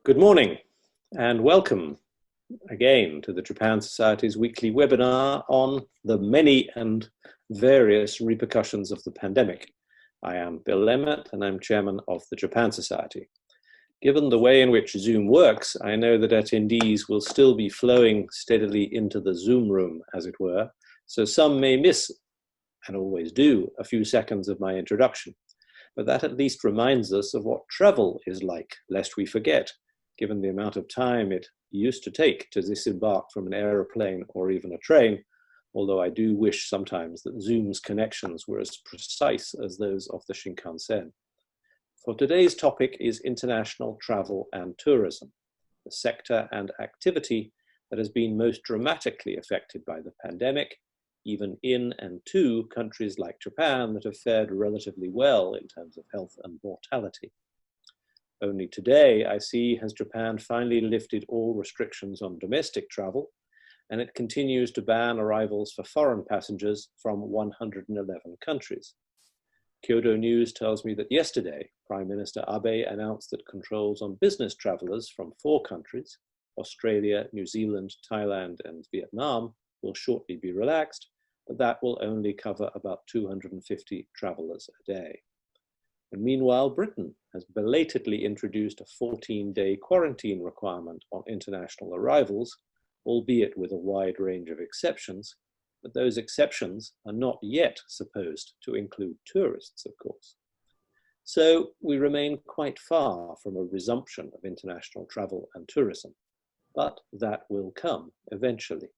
Good morning and welcome again to the Japan Society's weekly webinar on the many and various repercussions of the pandemic. I am Bill Emmott and I'm chairman of the Japan Society. Given the way in which Zoom works, I know that attendees will still be flowing steadily into the Zoom room, as it were, so some may miss, and always do, a few seconds of my introduction. But that at least reminds us of what travel is like, lest we forget, given the amount of time it used to take to disembark from an aeroplane or even a train, although I do wish sometimes that Zoom's connections were as precise as those of the Shinkansen. For today's topic is international travel and tourism, the sector and activity that has been most dramatically affected by the pandemic, even in and to countries like Japan that have fared relatively well in terms of health and mortality. Only today, I see, has Japan finally lifted all restrictions on domestic travel, and it continues to ban arrivals for foreign passengers from 111 countries. Kyodo News tells me that yesterday, Prime Minister Abe announced that controls on business travelers from 4 countries, Australia, New Zealand, Thailand, and Vietnam, will shortly be relaxed, but that will only cover about 250 travelers a day. And meanwhile, Britain has belatedly introduced a 14-day quarantine requirement on international arrivals, albeit with a wide range of exceptions, but those exceptions are not yet supposed to include tourists, of course. So we remain quite far from a resumption of international travel and tourism, but that will come eventually.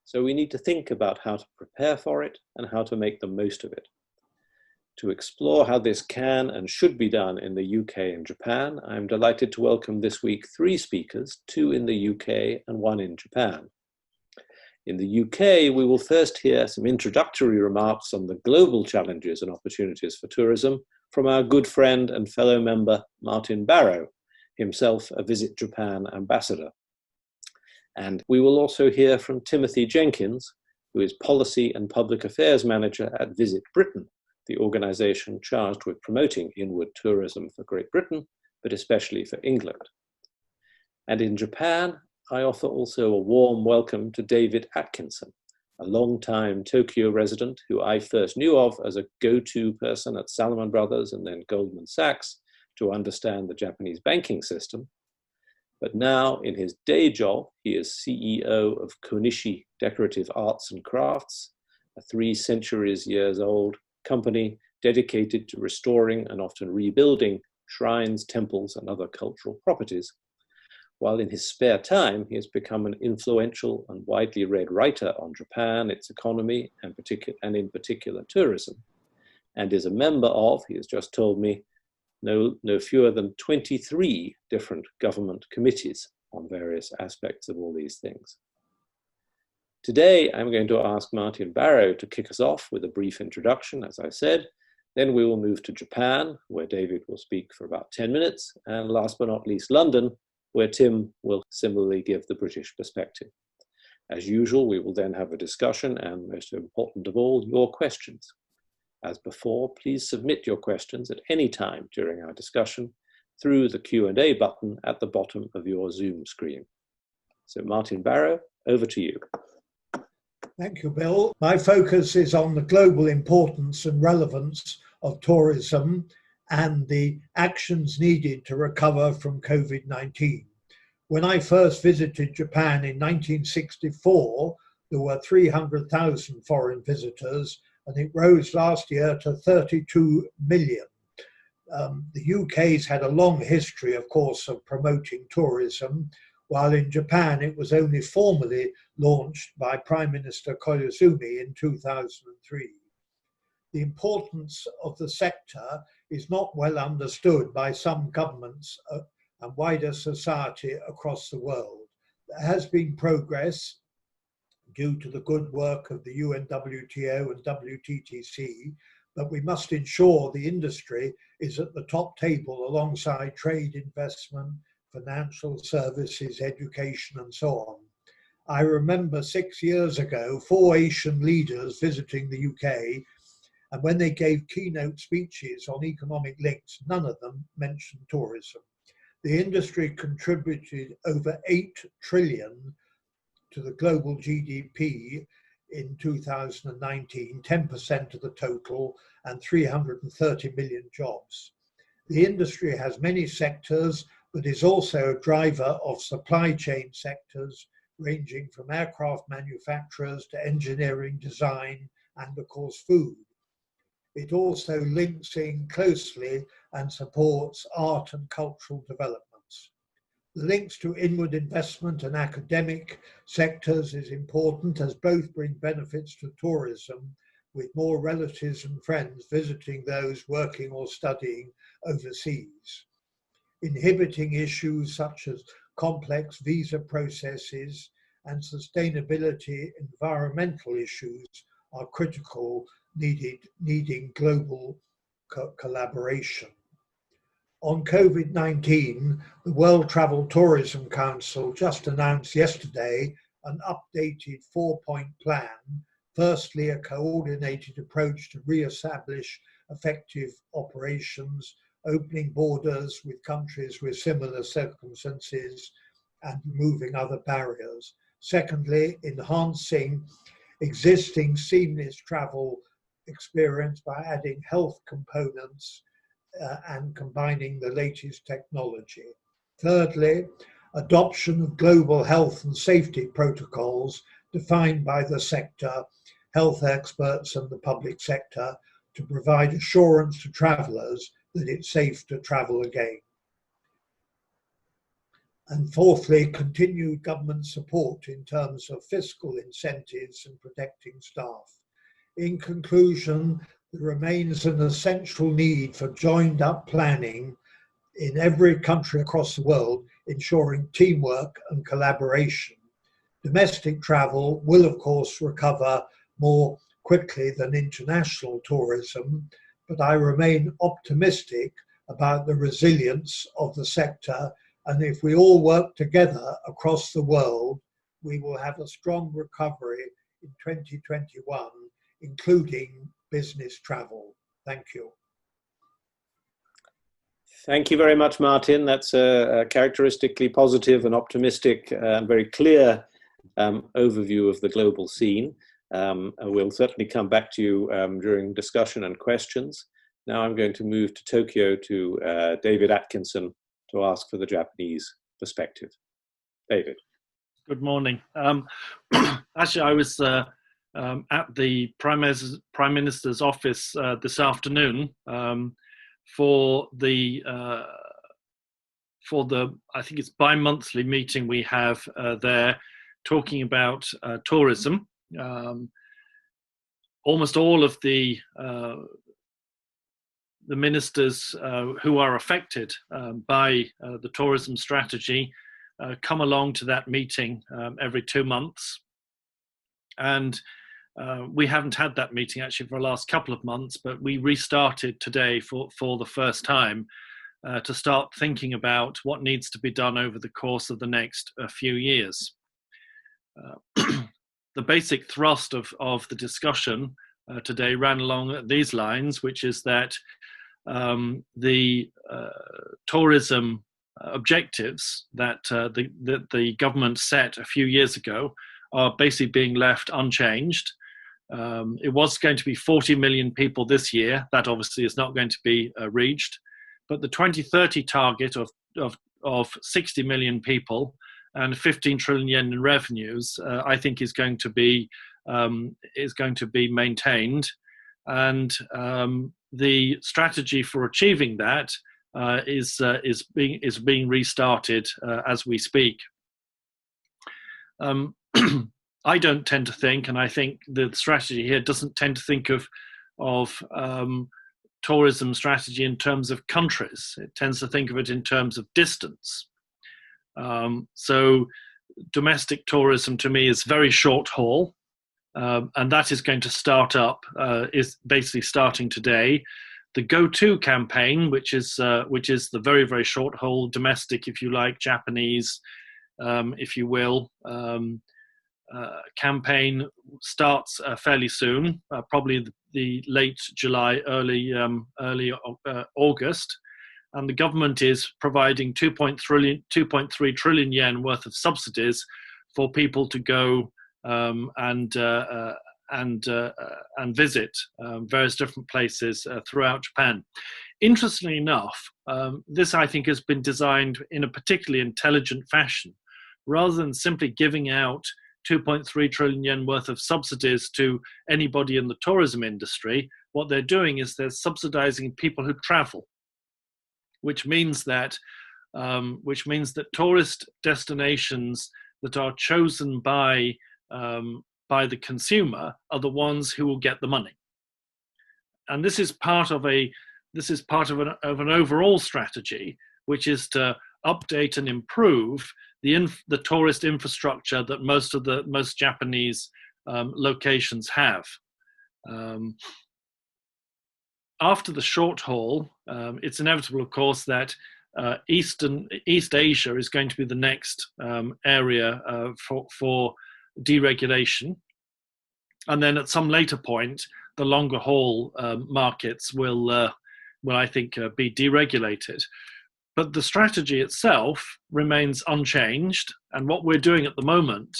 So we need to think about how to prepare for it and how to make the most of it. To explore how this can and should be done in the UK and Japan, I'm delighted to welcome this week 3 speakers, 2 in the UK and 1 in Japan. In the UK, we will first hear some introductory remarks on the global challenges and opportunities for tourism from our good friend and fellow member, Martin Barrow, himself a Visit Japan ambassador. And we will also hear from Timothy Jenkins, who is Policy and Public Affairs Manager at Visit Britain, the organisation charged with promoting inward tourism for Great Britain, but especially for England. And in Japan, I offer also a warm welcome to David Atkinson, a long-time Tokyo resident who I first knew of as a go-to person at Salomon Brothers and then Goldman Sachs to understand the Japanese banking system. But now, in his day job, he is CEO of Konishi Decorative Arts and Crafts, a 3 years old company dedicated to restoring and often rebuilding shrines, temples, and other cultural properties. While in his spare time, he has become an influential and widely read writer on Japan, its economy, and in particular tourism, and is a member of, he has just told me, no fewer than 23 different government committees on various aspects of all these things. Today, I'm going to ask Martin Barrow to kick us off with a brief introduction, as I said. Then we will move to Japan, where David will speak for about 10 minutes. And last but not least, London, where Tim will similarly give the British perspective. As usual, we will then have a discussion and, most important of all, your questions. As before, please submit your questions at any time during our discussion through the Q&A button at the bottom of your Zoom screen. So Martin Barrow, over to you. Thank you, Bill. My focus is on the global importance and relevance of tourism and the actions needed to recover from COVID-19. When I first visited Japan in 1964, there were 300,000 foreign visitors, and it rose last year to 32 million. The UK's had a long history, of course, of promoting tourism, while in Japan it was only formally launched by Prime Minister Koizumi in 2003. The importance of the sector is not well understood by some governments and wider society across the world. There has been progress due to the good work of the UNWTO and WTTC, but we must ensure the industry is at the top table alongside trade, investment, financial services, education, and so on. I remember 6 years ago, 4 Asian leaders visiting the UK, and when they gave keynote speeches on economic links, none of them mentioned tourism. The industry contributed over 8 trillion to the global GDP in 2019, 10% of the total, and 330 million jobs. The industry has many sectors, but is also a driver of supply chain sectors, ranging from aircraft manufacturers to engineering, design, and of course food. It also links in closely and supports art and cultural developments. The links to inward investment and academic sectors is important, as both bring benefits to tourism, with more relatives and friends visiting those working or studying overseas. Inhibiting issues such as complex visa processes and sustainability environmental issues are critical, needing global collaboration. On COVID-19, the World Travel Tourism Council just announced yesterday an updated 4-point plan. Firstly, a coordinated approach to re-establish effective operations, opening borders with countries with similar circumstances and removing other barriers. Secondly, enhancing existing seamless travel experience by adding health components and combining the latest technology. Thirdly, adoption of global health and safety protocols defined by the sector, health experts and the public sector to provide assurance to travellers that it's safe to travel again. And fourthly, continued government support in terms of fiscal incentives and protecting staff. In conclusion, there remains an essential need for joined up planning in every country across the world, ensuring teamwork and collaboration. Domestic travel will, of course, recover more quickly than international tourism, but I remain optimistic about the resilience of the sector, and if we all work together across the world, we will have a strong recovery in 2021, including business travel. Thank you. Thank you very much, Martin. That's a characteristically positive and optimistic and very clear overview of the global scene. We'll certainly come back to you during discussion and questions. Now I'm going to move to Tokyo to David Atkinson to ask for the Japanese perspective. David. Good morning. Actually, I was at the Prime Minister's office this afternoon for the I think it's bi-monthly meeting we have there, talking about tourism. Almost all of the ministers who are affected by the tourism strategy come along to that meeting every 2 months. And we haven't had that meeting actually for the last couple of months, but we restarted today for the first time to start thinking about what needs to be done over the course of the next few years. The basic thrust of the discussion today ran along these lines, which is that the tourism objectives that the government set a few years ago are basically being left unchanged. It was going to be 40 million people this year. That obviously is not going to be reached. But the 2030 target of 60 million people and 15 trillion yen in revenues, I think is going to be maintained. And the strategy for achieving that is being restarted as we speak. I don't tend to think, and I think the strategy here doesn't tend to think of tourism strategy in terms of countries. It tends to think of it in terms of distance. So domestic tourism to me is very short haul, and that is going to start up, is basically starting today. The Go-To campaign, which is the very, very short haul domestic, if you like, Japanese, if you will, campaign starts fairly soon, probably the late July, early August, and the government is providing 2.3 trillion yen worth of subsidies for people to go and visit various different places throughout Japan. Interestingly enough, this I think has been designed in a particularly intelligent fashion. Rather than simply giving out 2.3 trillion yen worth of subsidies to anybody in the tourism industry, what they're doing is they're subsidizing people who travel, which means that tourist destinations that are chosen by the consumer are the ones who will get the money. And this is part of an overall strategy, which is to update and improve the tourist infrastructure that most Japanese locations have. After the short haul, it's inevitable, of course, that East Asia is going to be the next area for deregulation, and then at some later point, the longer haul markets will I think be deregulated. But the strategy itself remains unchanged, and what we're doing at the moment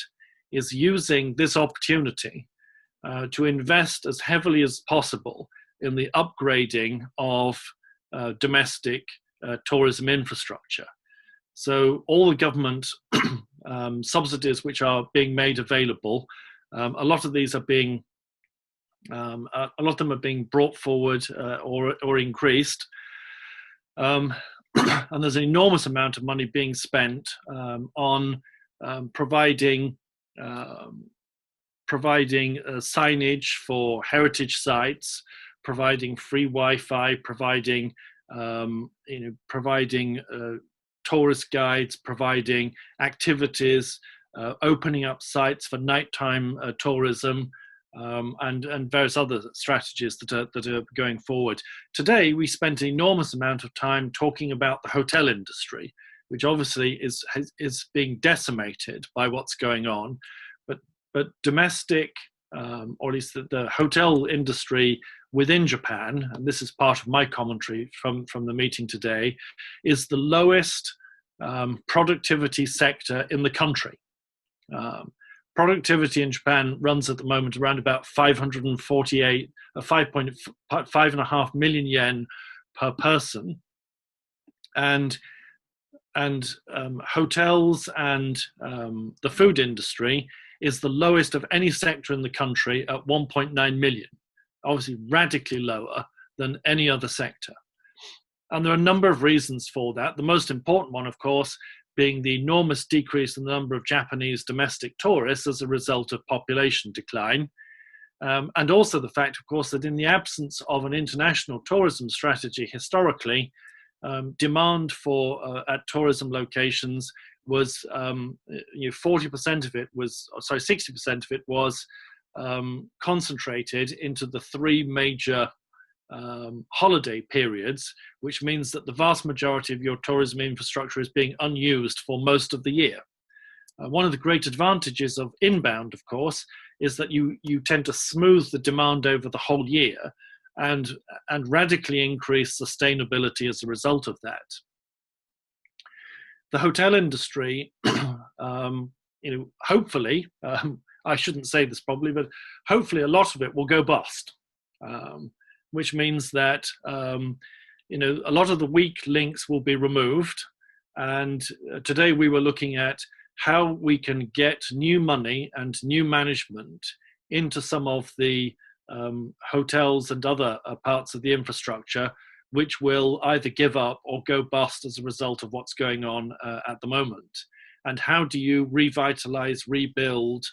is using this opportunity to invest as heavily as possible in the upgrading of domestic tourism infrastructure. So all the government subsidies which are being made available, a lot of these are being a lot of them are being brought forward or increased. And there's an enormous amount of money being spent on providing signage for heritage sites, providing free Wi-Fi, providing tourist guides, providing activities, opening up sites for nighttime tourism, and various other strategies that are going forward. Today, we spent an enormous amount of time talking about the hotel industry, which obviously is being decimated by what's going on. But domestic, or at least the hotel industry within Japan, and this is part of my commentary from the meeting today, is the lowest productivity sector in the country. Productivity in Japan runs at the moment around about 5.5 million yen per person, and hotels and the food industry is the lowest of any sector in the country at 1.9 million, obviously radically lower than any other sector. And there are a number of reasons for that. The most important one, of course, being the enormous decrease in the number of Japanese domestic tourists as a result of population decline. And also the fact, of course, that in the absence of an international tourism strategy historically, demand for at tourism locations was 40% of it was, 60% of it was concentrated into the three major holiday periods, which means that the vast majority of your tourism infrastructure is being unused for most of the year. One of the great advantages of inbound, of course, is that you tend to smooth the demand over the whole year and radically increase sustainability as a result of that. The hotel industry, hopefully, I shouldn't say this probably, but hopefully a lot of it will go bust. Which means that a lot of the weak links will be removed. And today we were looking at how we can get new money and new management into some of the hotels and other parts of the infrastructure, which will either give up or go bust as a result of what's going on at the moment. And how do you revitalize, rebuild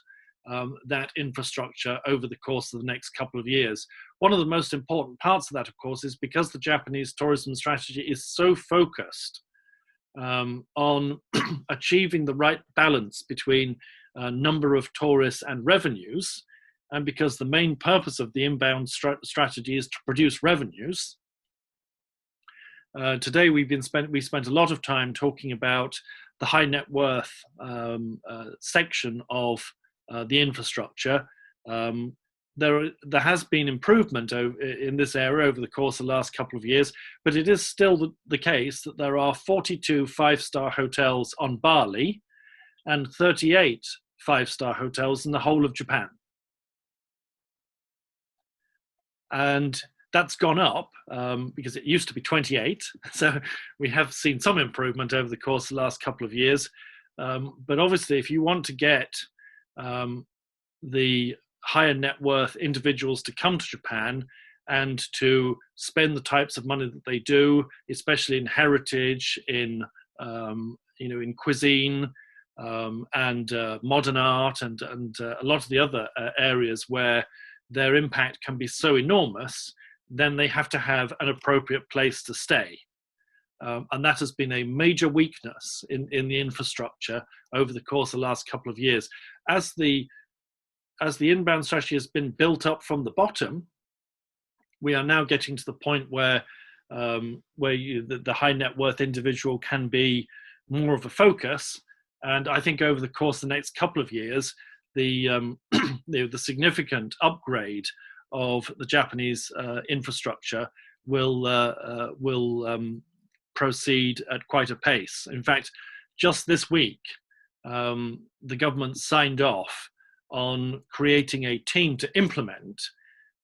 that infrastructure over the course of the next couple of years? One of the most important parts of that, of course, is because the Japanese tourism strategy is so focused on achieving the right balance between number of tourists and revenues, and because the main purpose of the inbound strategy is to produce revenues. Today we spent a lot of time talking about the high net worth section of the infrastructure, there has been improvement in this area over the course of the last couple of years, but it is still the case that there are 42 five-star hotels on Bali and 38 five-star hotels in the whole of Japan. And that's gone up because it used to be 28. So we have seen some improvement over the course of the last couple of years. But obviously, if you want to get the higher net worth individuals to come to Japan and to spend the types of money that they do, especially in heritage, in in cuisine and modern art and a lot of the other areas where their impact can be so enormous, then they have to have an appropriate place to stay. And that has been a major weakness in the infrastructure over the course of the last couple of years. As the inbound strategy has been built up from the bottom, we are now getting to the point where the high net worth individual can be more of a focus. And I think over the course of the next couple of years, the significant upgrade of the Japanese infrastructure will proceed at quite a pace. In fact, just this week, the government signed off on creating a team to implement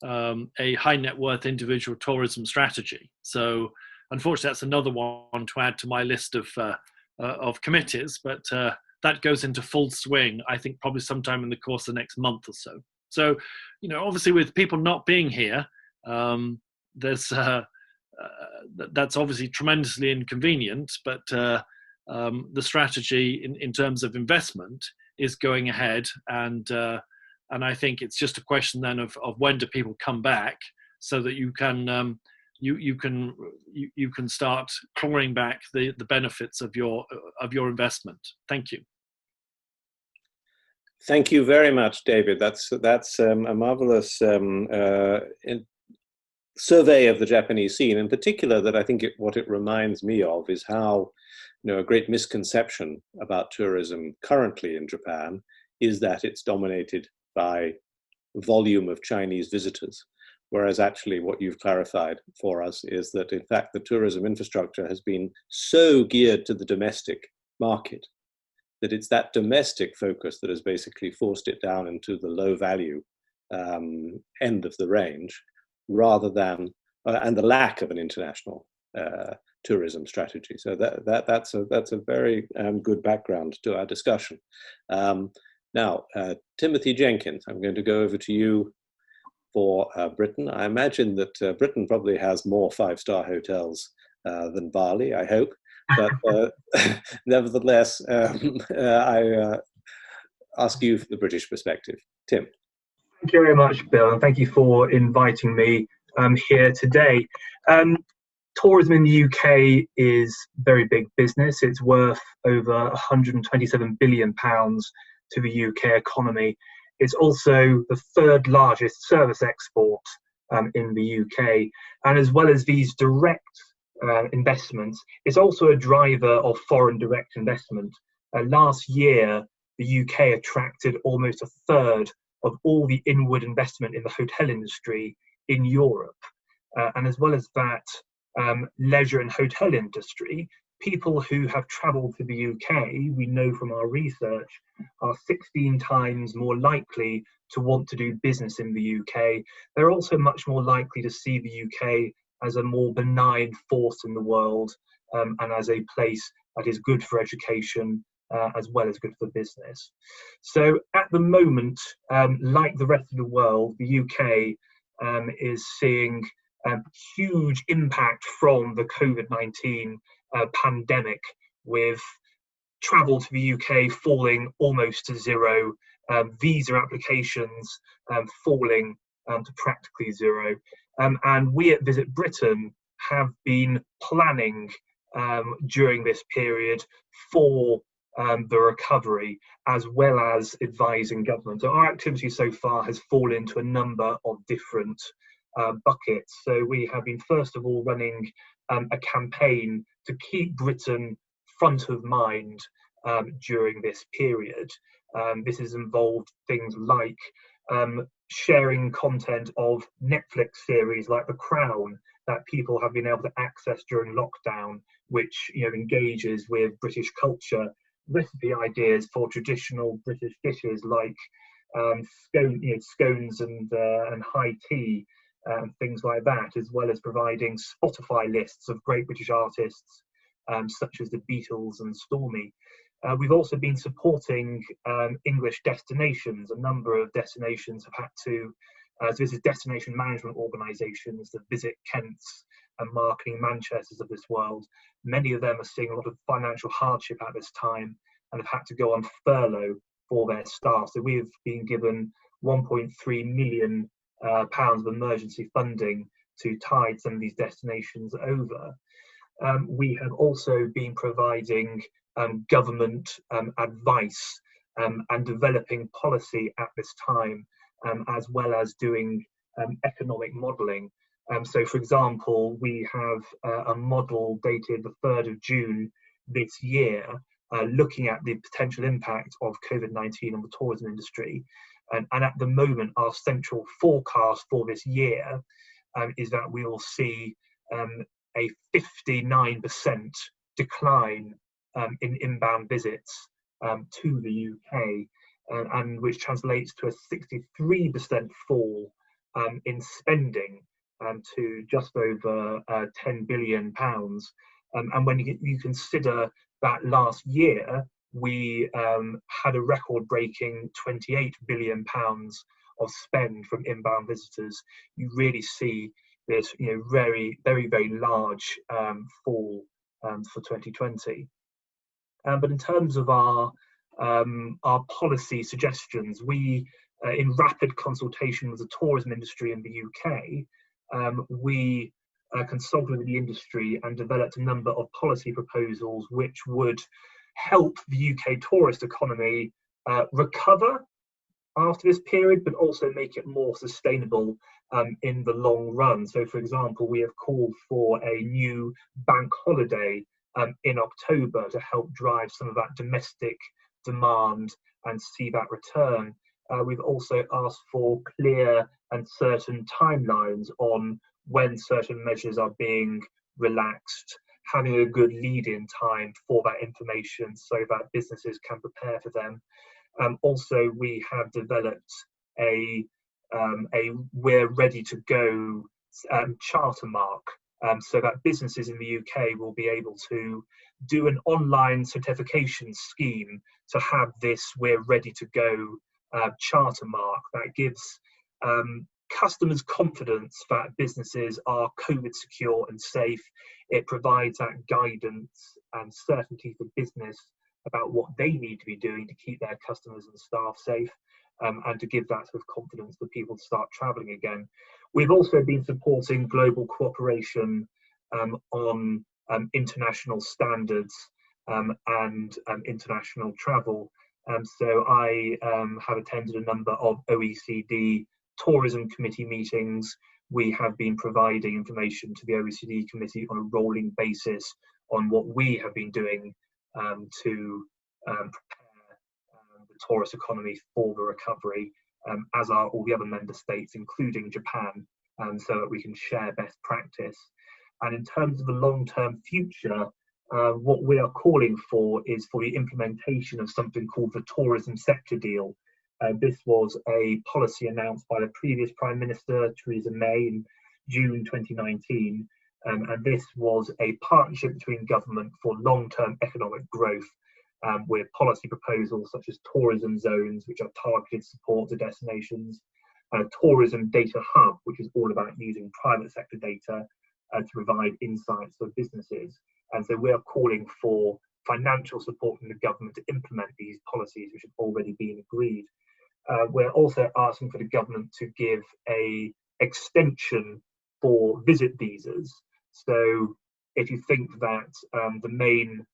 a high net worth individual tourism strategy. So unfortunately, that's another one to add to my list of committees, but that goes into full swing, I think, probably sometime in the course of the next month or so. So, obviously with people not being here, that's obviously tremendously inconvenient, but the strategy in terms of investment is going ahead, and I think it's just a question then of when do people come back so that you can start clawing back the benefits of your investment. Thank you. Thank you very much, David. That's a marvelous survey of the Japanese scene. In particular, that I think what it reminds me of is how a great misconception about tourism currently in Japan is that it's dominated by volume of Chinese visitors, whereas actually what you've clarified for us is that in fact the tourism infrastructure has been so geared to the domestic market that it's that domestic focus that has basically forced it down into the low value end of the range, rather than and the lack of an international tourism strategy. So that's a very good background to our discussion. Now, Timothy Jenkins, I'm going to go over to you for Britain. I imagine that Britain probably has more five-star hotels than Bali, I hope. But nevertheless, I ask you for the British perspective. Tim. Thank you very much, Bill, and thank you for inviting me here today. Tourism in the UK is very big business. It's worth over £127 billion to the UK economy. It's also the third largest service export in the UK. And as well as these direct investments, it's also a driver of foreign direct investment. Last year, the UK attracted almost a third of all the inward investment in the hotel industry in Europe. And as well as that, leisure and hotel industry, people who have travelled to the UK, we know from our research, are 16 times more likely to want to do business in the UK. They're also much more likely to see the UK as a more benign force in the world, and as a place that is good for education as well as good for business. So at the moment, like the rest of the world, the UK is seeing huge impact from the COVID-19 pandemic, with travel to the UK falling almost to zero, visa applications falling to practically zero. And we at Visit Britain have been planning during this period for the recovery, as well as advising government. So our activity so far has fallen into a number of different buckets. So we have been, first of all, running a campaign to keep Britain front of mind during this period. This has involved things like sharing content of Netflix series like The Crown that people have been able to access during lockdown, which engages with British culture, recipe ideas for traditional British dishes like scones and high tea, things like that, as well as providing Spotify lists of great British artists such as the Beatles and Stormy. We've also been supporting English destinations. A number of destinations have had to, this is destination management organisations that Visit Kents and Marketing Manchesters of this world. Many of them are seeing a lot of financial hardship at this time and have had to go on furlough for their staff. So we've been given £1.3 million of emergency funding to tide some of these destinations over. We have also been providing government advice and developing policy at this time, as well as doing economic modelling. So, for example, we have a model dated the 3rd of June this year, looking at the potential impact of COVID-19 on the tourism industry. And at the moment, our central forecast for this year is that we will see a 59% decline in inbound visits to the UK, and which translates to a 63% fall in spending to just over £10 billion. And when you consider that last year we had a record-breaking £28 billion of spend from inbound visitors, you really see this very, very, very large fall for 2020. But in terms of our policy suggestions, we, in rapid consultation with the tourism industry in the UK, we consulted with the industry and developed a number of policy proposals which would help the UK tourist economy recover after this period, but also make it more sustainable in the long run. So, for example, we have called for a new bank holiday in October to help drive some of that domestic demand and see that return. We've also asked for clear and certain timelines on when certain measures are being relaxed, having a good lead-in time for that information so that businesses can prepare for them. Also, we have developed a we're ready to go charter mark, so that businesses in the UK will be able to do an online certification scheme to have this we're ready to go charter mark that gives customers confidence that businesses are COVID secure and safe. It provides that guidance and certainty for business about what they need to be doing to keep their customers and staff safe, and to give that sort of confidence for people to start travelling again. We've also been supporting global cooperation on international standards and international travel. So I have attended a number of OECD tourism committee meetings. We have been providing information to the OECD committee on a rolling basis on what we have been doing to prepare the tourist economy for the recovery, as are all the other member states, including Japan, so that we can share best practice. And in terms of the long-term future, what we are calling for is for the implementation of something called the Tourism Sector Deal. This was a policy announced by the previous Prime Minister, Theresa May, in June 2019. And this was a partnership between government for long-term economic growth, with policy proposals such as tourism zones, which are targeted support to destinations, and a tourism data hub, which is all about using private sector data to provide insights for businesses. And so we are calling for financial support from the government to implement these policies, which have already been agreed. We're also asking for the government to give a extension for visit visas. So if you think that the main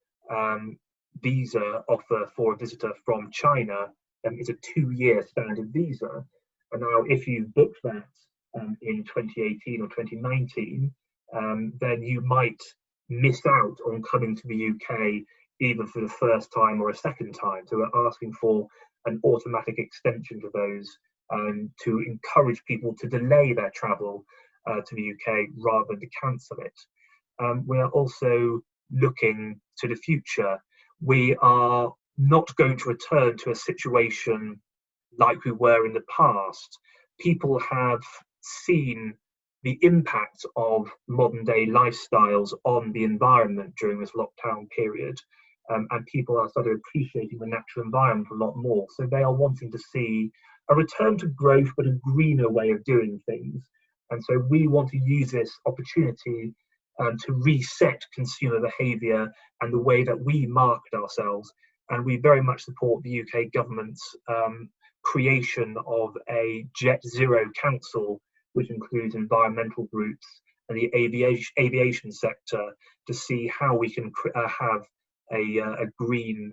visa offer for a visitor from China is a 2-year standard visa, and now if you booked that in 2018 or 2019, then you might miss out on coming to the UK either for the first time or a second time. So we're asking for an automatic extension to those to encourage people to delay their travel to the UK rather than to cancel it. We are also looking to the future. We are not going to return to a situation like we were in the past. People have seen the impact of modern day lifestyles on the environment during this lockdown period, and people are starting appreciating the natural environment a lot more. So they are wanting to see a return to growth, but a greener way of doing things. And so we want to use this opportunity to reset consumer behaviour and the way that we market ourselves. And we very much support the UK government's creation of a Jet Zero Council, which includes environmental groups and the aviation sector, to see how we can have a green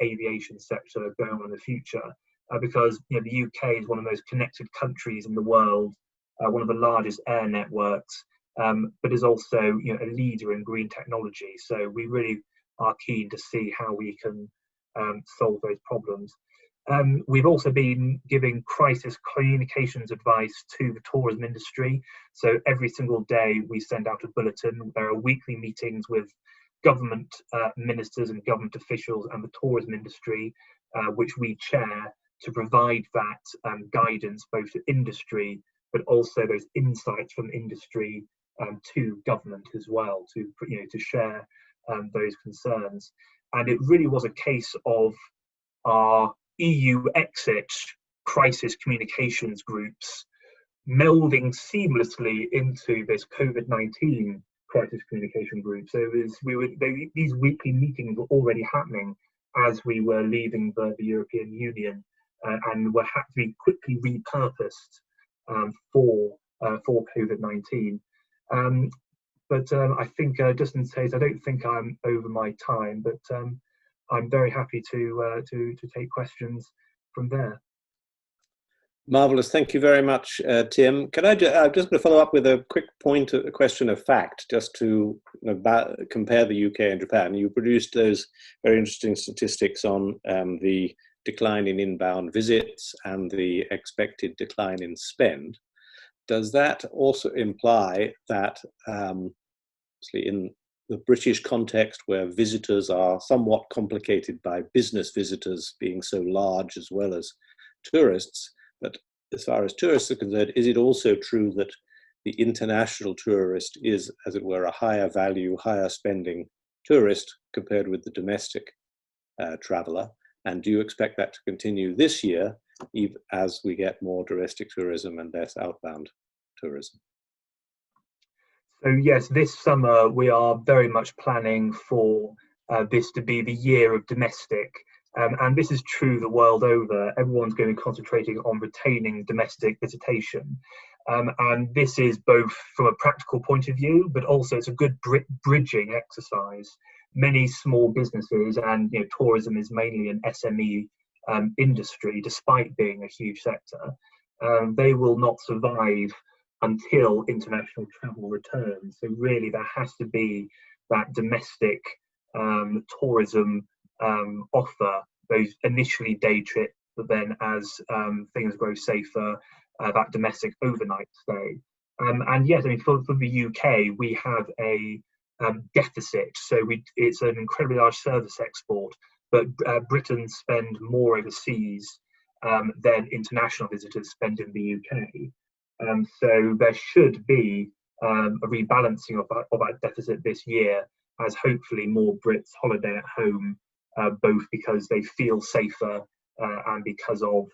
aviation sector going on in the future. Because the UK is one of the most connected countries in the world, one of the largest air networks, but is also a leader in green technology. So we really are keen to see how we can solve those problems. We've also been giving crisis communications advice to the tourism industry. So every single day we send out a bulletin. There are weekly meetings with government ministers and government officials and the tourism industry, which we chair, to provide that guidance both to industry, but also those insights from industry to government as well, to share those concerns. And it really was a case of our EU exit crisis communications groups melding seamlessly into this COVID-19 crisis communication group. So these weekly meetings were already happening as we were leaving the European Union, and were had to be quickly repurposed for COVID-19. But I think, just in case, I don't think I'm over my time, but I'm very happy to take questions from there. Marvellous. Thank you very much, Tim. Can I'm just going to follow up with a quick point, a question of fact, just to compare the UK and Japan. You produced those very interesting statistics on the decline in inbound visits and the expected decline in spend. Does that also imply that, obviously in the British context, where visitors are somewhat complicated by business visitors being so large as well as tourists, but as far as tourists are concerned, is it also true that the international tourist is, as it were, a higher value, higher spending tourist compared with the domestic traveller? And do you expect that to continue this year, even as we get more domestic tourism and less outbound tourism? So yes, this summer we are very much planning for this to be the year of domestic. And this is true the world over. Everyone's going to be concentrating on retaining domestic visitation. And this is both from a practical point of view, but also it's a good bridging exercise. Many small businesses, and tourism is mainly an SME industry, despite being a huge sector, they will not survive until international travel returns. So really there has to be that domestic tourism offer, those initially day trips, but then as things grow safer, that domestic overnight stay. And yes, I mean, for the UK, we have a deficit. So it's an incredibly large service export, but Britain spend more overseas than international visitors spend in the UK. So there should be a rebalancing of that deficit this year, as hopefully more Brits holiday at home, both because they feel safer and because of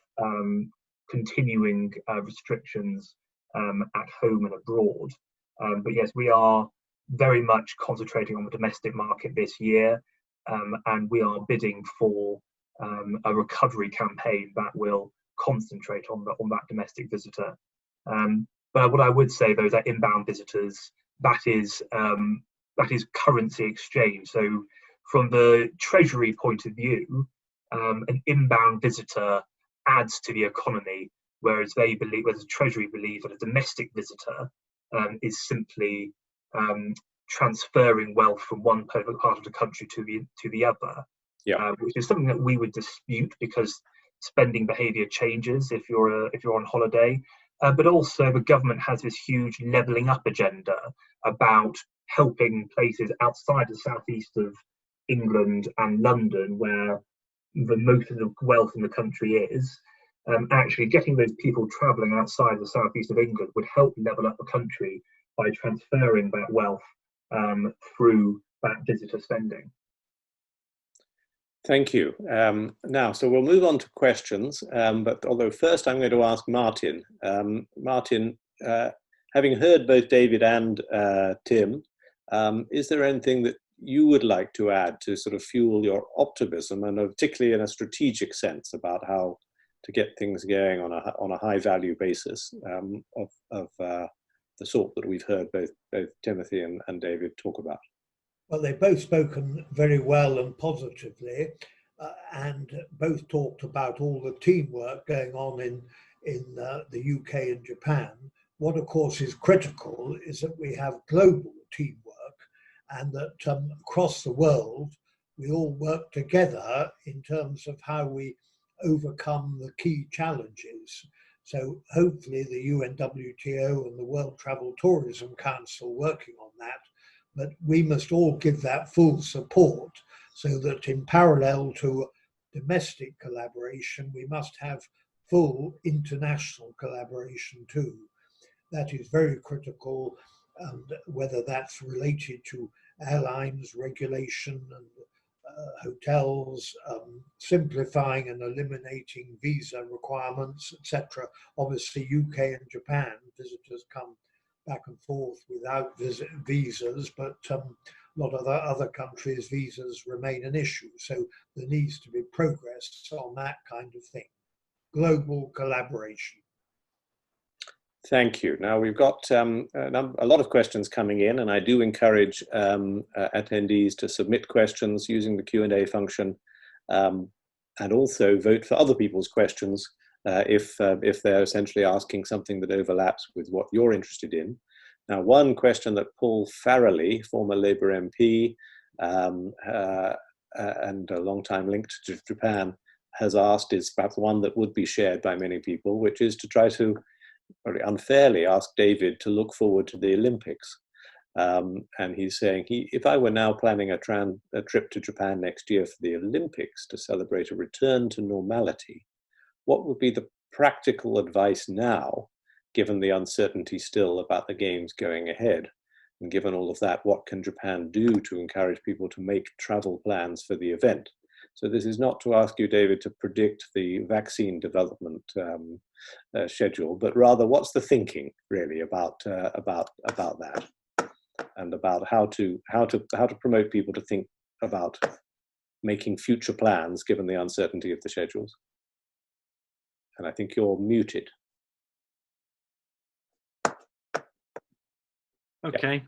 continuing restrictions at home and abroad. But yes, we are very much concentrating on the domestic market this year, and we are bidding for a recovery campaign that will concentrate on that domestic visitor. But what I would say, though, is that inbound visitors, that is currency exchange. So from the Treasury point of view, an inbound visitor adds to the economy, whereas the Treasury believes that a domestic visitor is simply transferring wealth from one part of the country to the other. Yeah. Which is something that we would dispute, because spending behaviour changes if you're on holiday, but also the government has this huge levelling up agenda about helping places outside the southeast of England and London, where the most of the wealth in the country is. Actually getting those people travelling outside the southeast of England would help level up the country by transferring that wealth through that visitor spending. Thank you. Now, so we'll move on to questions, but although first I'm going to ask Martin. Martin, having heard both David and Tim, is there anything that you would like to add to sort of fuel your optimism, and particularly in a strategic sense about how to get things going on a high value basis of the sort that we've heard both Timothy and David talk about? Well, they've both spoken very well and positively, and both talked about all the teamwork going on in the UK and Japan. What, of course, is critical is that we have global teamwork, and that across the world we all work together in terms of how we overcome the key challenges. So hopefully the UNWTO and the World Travel Tourism Council working on that, but we must all give that full support, so that in parallel to domestic collaboration, we must have full international collaboration too. That is very critical, and whether that's related to airlines, regulation, and hotels, simplifying and eliminating visa requirements, etc. Obviously, UK and Japan, visitors come back and forth without visas, but a lot of other countries, visas remain an issue. So there needs to be progress on that kind of thing. Global collaboration. Thank you. Now we've got a lot of questions coming in, and I do encourage attendees to submit questions using the Q&A function, and also vote for other people's questions if they're essentially asking something that overlaps with what you're interested in. Now, one question that Paul Farrelly, former Labour MP and a long time linked to Japan, has asked is perhaps one that would be shared by many people, which is to try to very unfairly ask David to look forward to the Olympics. And he's saying, if I were now planning a trip to Japan next year for the Olympics to celebrate a return to normality, what would be the practical advice now, given the uncertainty still about the games going ahead? And given all of that, what can Japan do to encourage people to make travel plans for the event? So this is not to ask you, David, to predict the vaccine development schedule, but rather what's the thinking really about that, and about how to promote people to think about making future plans given the uncertainty of the schedules. And I think you're muted. Okay.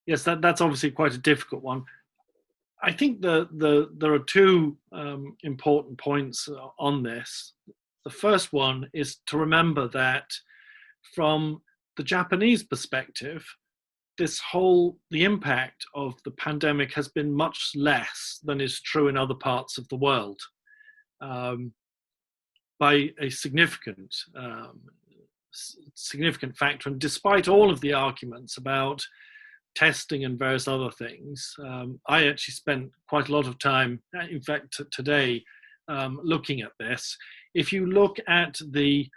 Yes, that's obviously quite a difficult one. I think there are two important points on this. The first one is to remember that from the Japanese perspective, the impact of the pandemic has been much less than is true in other parts of the world, by a significant factor. And despite all of the arguments about testing and various other things, I actually spent quite a lot of time, in fact today, looking at this. If you look at the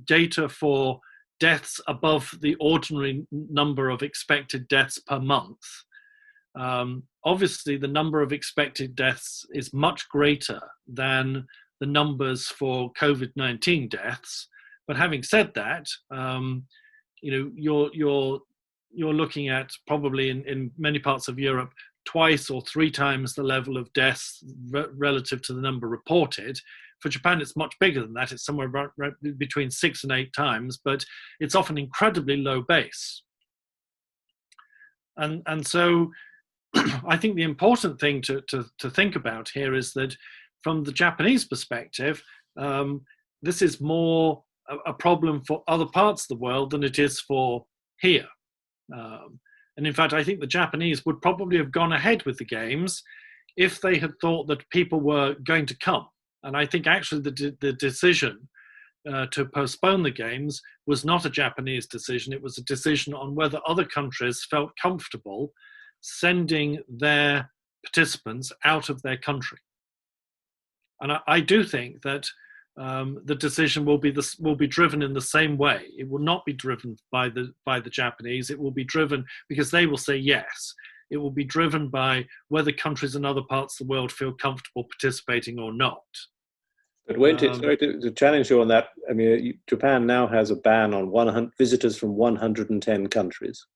data for deaths above the ordinary number of expected deaths per month, obviously the number of expected deaths is much greater than the numbers for COVID-19 deaths. But having said that, you're looking at probably in many parts of Europe twice or three times the level of deaths relative to the number reported. For Japan, it's much bigger than that. It's somewhere between 6 and 8 times, but it's often incredibly low base. And so I think the important thing to think about here is that from the Japanese perspective, this is more a problem for other parts of the world than it is for here. And in fact, I think the Japanese would probably have gone ahead with the games if they had thought that people were going to come. And I think actually the decision to postpone the games was not a Japanese decision. It was a decision on whether other countries felt comfortable sending their participants out of their country. And I do think that the decision will be driven in the same way. It will not be driven by the Japanese. It will be driven because they will say yes. It will be driven by whether countries in other parts of the world feel comfortable participating or not. But won't it, sorry to challenge you on that, I mean, Japan now has a ban on visitors from 110 countries.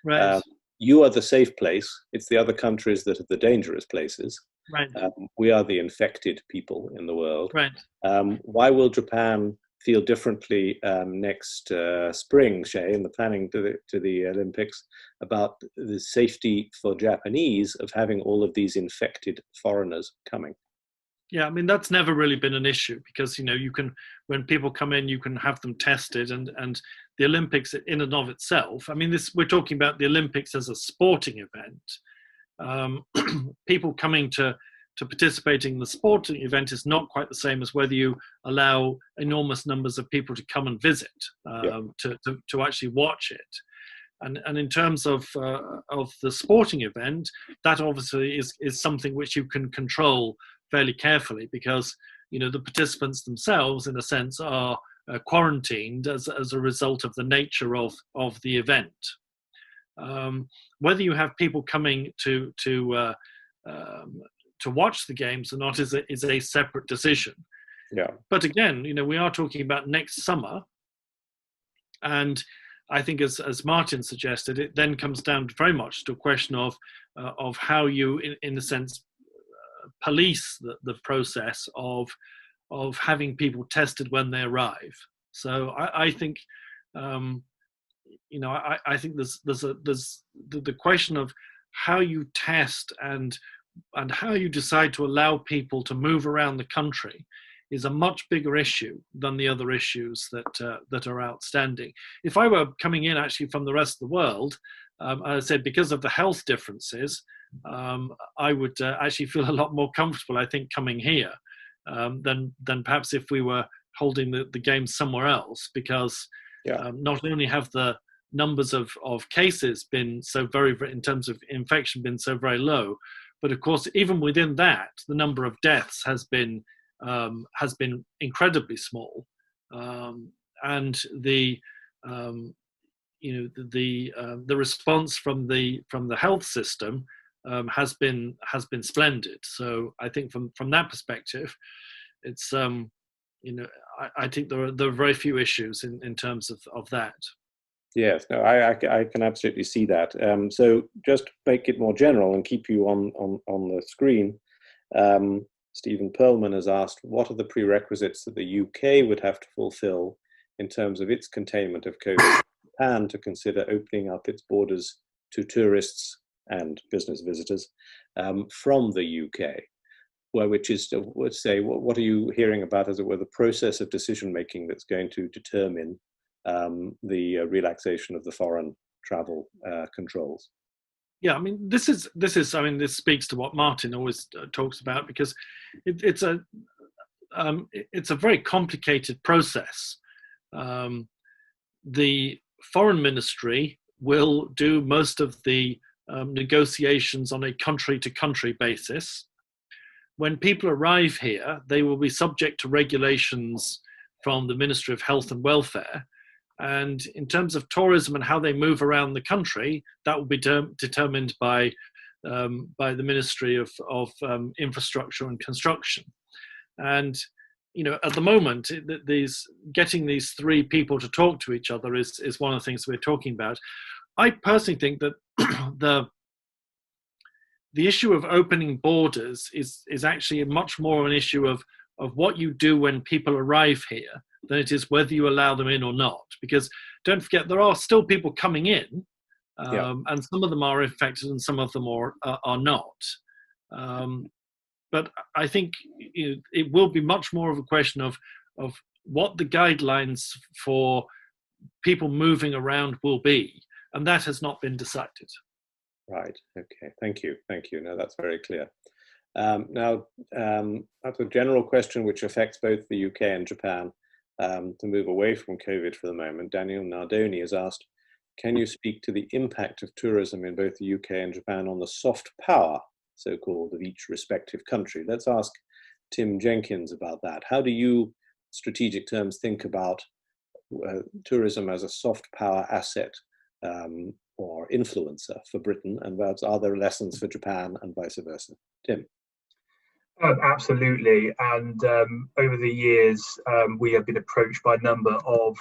Right. You are the safe place. It's the other countries that are the dangerous places. Right. We are the infected people in the world. Right. Why will Japan feel differently next spring, Shay, in the planning to the Olympics, about the safety for Japanese of having all of these infected foreigners coming? Yeah, I mean, that's never really been an issue because, when people come in, you can have them tested, and the Olympics in and of itself, I mean, we're talking about the Olympics as a sporting event. People coming to participating in the sporting event is not quite the same as whether you allow enormous numbers of people to come and visit, to actually watch it. And in terms of the sporting event, that obviously is something which you can control fairly carefully because the participants themselves, in a sense, are quarantined as a result of the nature of the event. Whether you have people coming to watch the games or not is a separate decision. Yeah. But again, we are talking about next summer, and I think, as Martin suggested, it then comes down very much to a question of how you, in a sense, police the process of having people tested when they arrive. So I think, I think there's the question of how you test and how you decide to allow people to move around the country is a much bigger issue than the other issues that are outstanding. If I were coming in actually from the rest of the world, as I said, because of the health differences, I would actually feel a lot more comfortable, I think, coming here than perhaps if we were holding the games somewhere else, because not only have the numbers of cases been so very, in terms of infection, been so very low, but of course, even within that, the number of deaths has been incredibly small, and the response from the health system has been splendid. So I think from that perspective, it's I think there are very few issues in terms of that. Yes, no, I can absolutely see that. So just to make it more general and keep you on the screen, Stephen Perlman has asked, what are the prerequisites that the UK would have to fulfill in terms of its containment of COVID and to consider opening up its borders to tourists and business visitors from the UK? Which is, let's say, what are you hearing about, as it were, the process of decision making that's going to determine the relaxation of the foreign travel controls? Yeah, I mean, this speaks to what Martin always talks about, because it's a very complicated process. The foreign ministry will do most of the negotiations on a country-to-country basis. When people arrive here, they will be subject to regulations from the Ministry of Health and Welfare. And in terms of tourism and how they move around the country, that will be determined by the Ministry of Infrastructure and Construction. And at the moment, getting these three people to talk to each other is one of the things we're talking about. I personally think that the issue of opening borders is actually much more an issue of what you do when people arrive here than it is whether you allow them in or not. Because don't forget, there are still people coming in, and some of them are infected and some of them are not. But I think it will be much more of a question of what the guidelines for people moving around will be, and that has not been decided. Right. Okay. Thank you. No, that's very clear. That's a general question which affects both the UK and Japan. To move away from COVID for the moment, Daniel Nardoni has asked, can you speak to the impact of tourism in both the UK and Japan on the soft power, so-called, of each respective country? Let's ask Tim Jenkins about that. How do you, strategic terms, think about tourism as a soft power asset or influencer for Britain, and are there lessons for Japan and vice versa? Tim. Absolutely, and over the years we have been approached by a number of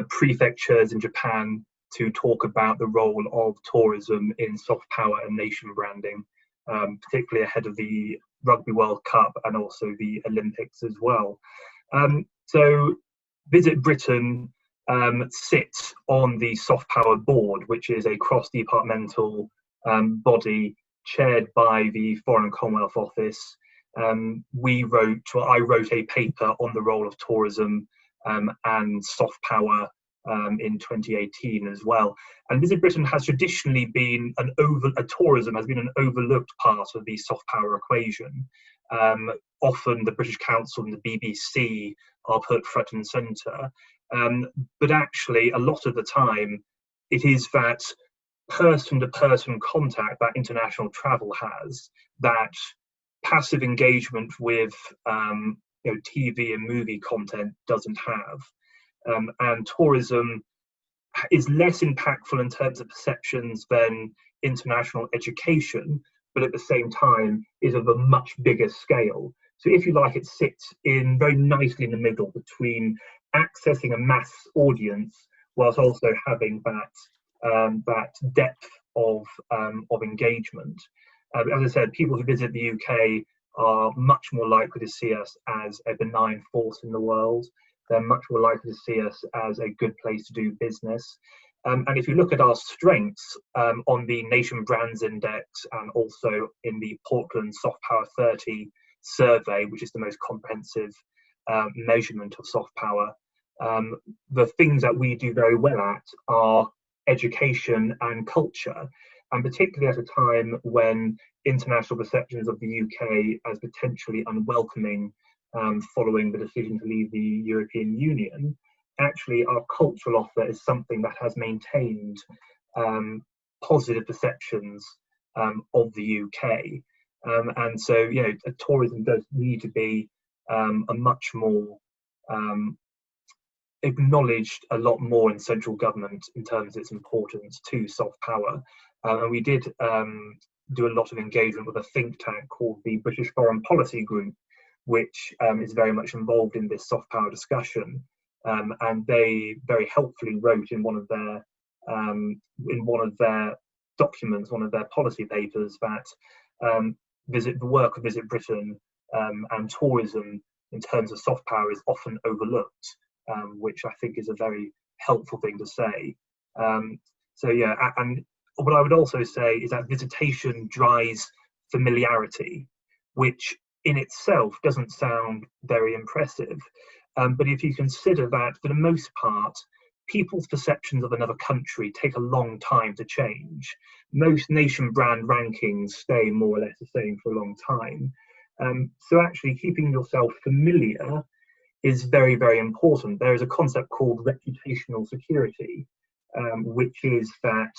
prefectures in Japan to talk about the role of tourism in soft power and nation branding, particularly ahead of the Rugby World Cup and also the Olympics as well. So Visit Britain sits on the Soft Power Board, which is a cross-departmental body chaired by the Foreign and Commonwealth Office. I wrote a paper on the role of tourism and soft power in 2018 as well. And Visit Britain has traditionally been tourism has been an overlooked part of the soft power equation. Often the British Council and the BBC are put front and centre, but actually a lot of the time it is that person-to-person contact that international travel has that passive engagement with TV and movie content doesn't have. And tourism is less impactful in terms of perceptions than international education, but at the same time is of a much bigger scale. So if you like, it sits in very nicely in the middle between accessing a mass audience whilst also having that depth of engagement. As I said, people who visit the UK are much more likely to see us as a benign force in the world. They're much more likely to see us as a good place to do business. And if you look at our strengths on the Nation Brands Index and also in the Portland Soft Power 30 survey, which is the most comprehensive measurement of soft power, the things that we do very well at are education and culture. And particularly at a time when international perceptions of the UK as potentially unwelcoming following the decision to leave the European Union, actually our cultural offer is something that has maintained positive perceptions of the UK. And so, tourism does need to be a much more acknowledged a lot more in central government in terms of its importance to soft power. And we did do a lot of engagement with a think tank called the British Foreign Policy Group, which is very much involved in this soft power discussion. And they very helpfully wrote in one of their documents, one of their policy papers, that the work of Visit Britain and tourism in terms of soft power is often overlooked, which I think is a very helpful thing to say. And what I would also say is that visitation drives familiarity, which in itself doesn't sound very impressive. But if you consider that for the most part, people's perceptions of another country take a long time to change. Most nation brand rankings stay more or less the same for a long time. So actually keeping yourself familiar is very, very important. There is a concept called reputational security, which is that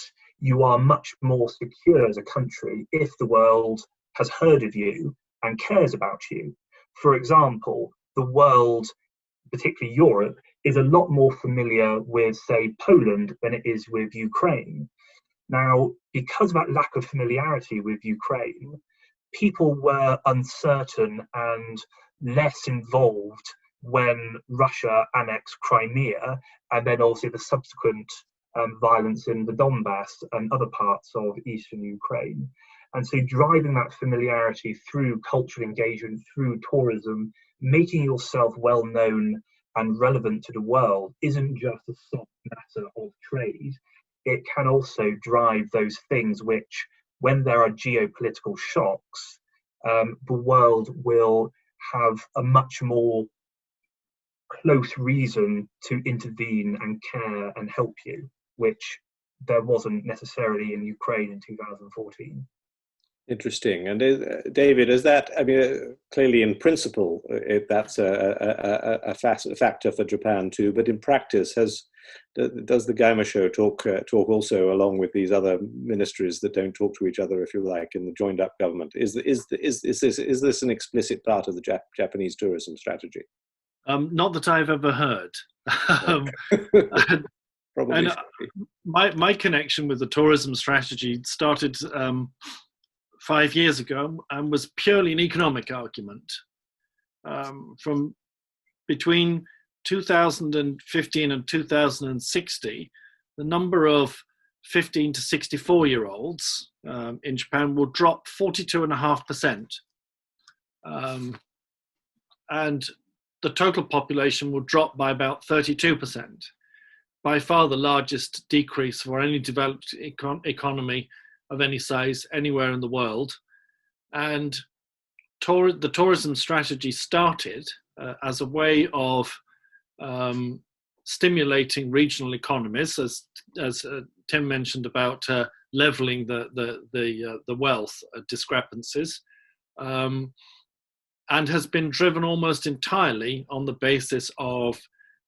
you are much more secure as a country if the world has heard of you and cares about you. For example, the world, particularly Europe, is a lot more familiar with, say, Poland than it is with Ukraine. Now, because of that lack of familiarity with Ukraine, people were uncertain and less involved when Russia annexed Crimea, and then also the subsequent violence in the Donbass and other parts of eastern Ukraine. And so driving that familiarity through cultural engagement, through tourism, making yourself well known and relevant to the world isn't just a soft matter of trade. It can also drive those things which, when there are geopolitical shocks, the world will have a much more close reason to intervene and care and help you, which there wasn't necessarily in Ukraine in 2014. Interesting. And David, is that, I mean, clearly in principle, that's a factor for Japan too, but in practice, does the Gaima show talk also along with these other ministries that don't talk to each other, if you like, in the joined up government? Is this an explicit part of the Japanese tourism strategy? Not that I've ever heard. Probably. My connection with the tourism strategy started 5 years ago and was purely an economic argument. From between 2015 and 2060, the number of 15 to 64-year-olds in Japan will drop 42.5%. And the total population will drop by about 32%. By far the largest decrease for any developed economy of any size anywhere in the world. And the tourism strategy started as a way of stimulating regional economies, as Tim mentioned about leveling the wealth discrepancies, and has been driven almost entirely on the basis of